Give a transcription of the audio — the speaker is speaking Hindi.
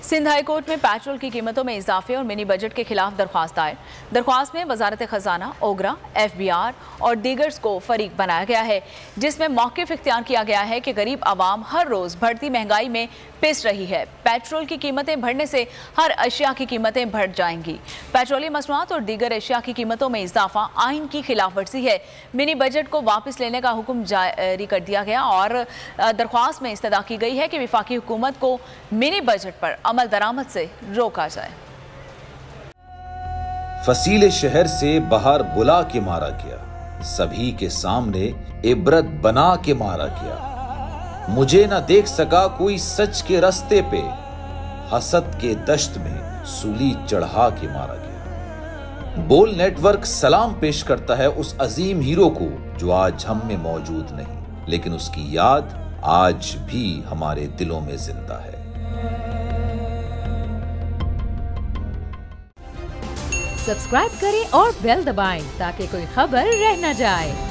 सिंध हाई कोर्ट में पेट्रोल की कीमतों में इजाफे और मिनी बजट के खिलाफ दरख्वास्त दायर। दरख्वास्त में वजारत खजाना, ओगरा, FBR और दीगर्स को फरीक बनाया गया है, जिसमें मौक़िफ़ इख्तियार किया गया है कि गरीब आवाम हर रोज़ बढ़ती महंगाई में पिस रही है। पेट्रोल की कीमतें बढ़ने से हर अशिया की कीमतें बढ़ जाएंगी। पेट्रोलियम मसनूआत और दीगर अशिया की कीमतों में इजाफा आइन की खिलाफ वर्जी है। मिनी बजट को वापस लेने का हुक्म जारी कर दिया गया और दरख्वास्त में इस्तदा की गई है कि वफाकी हुकूमत को मिनी बजट पर अमल दरामद से रोका जाए। फसीले शहर से बाहर बुला के मारा गया, सभी के सामने इबरत बना के मारा गया। मुझे न देख सका कोई सच के रास्ते पे, हसद के दश्त में सूली चढ़ा के मारा गया। बोल नेटवर्क सलाम पेश करता है उस अजीम हीरो को जो आज हम में मौजूद नहीं, लेकिन उसकी याद आज भी हमारे दिलों में जिंदा है। सब्सक्राइब करें और बेल दबाएं ताकि कोई खबर रह न जाए।